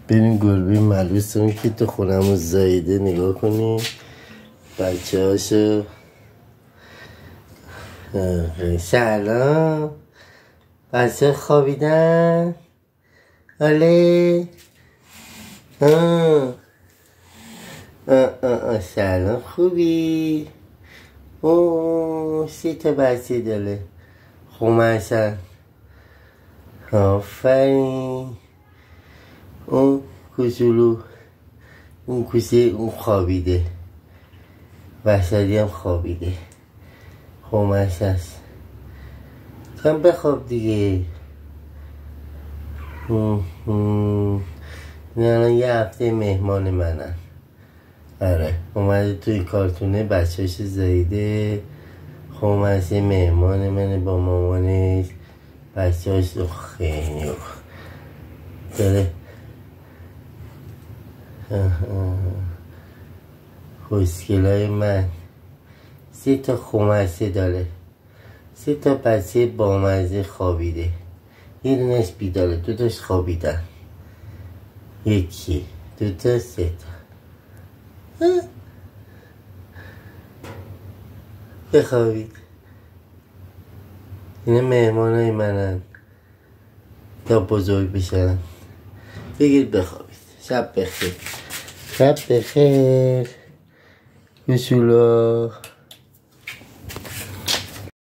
بریم گربه ملوسمون که تو خونمون زایده نگاه کنیم بچه هاشو. سلام بچه خوابیدن؟ آله سلام خوبی؟ اوه 3 تا بچه داره خومشن. آفرین. اون کوچولو اون کوچه اون خوابیده، وحشتی هم خوابیده، خومش هست. کم بخواب دیگه. این الان یه هفته مهمان منن. آره اومده توی کارتونه بچه‌اش زایده. خومش مهمان منه با مامانش، بچه‌اش رو خیلی داره. خوشگلای من 3 تا خومسه داره، 3 تا بچه بامزه خوابیده، یه دونش بیداره، 2 تاش خوابیدن. 1 2 تا 3 تا. بخوابید. اینا مهمانای منن تا بزرگ بشن. بگید بخوابید. شب بخیر. شب بخیر کوچولو.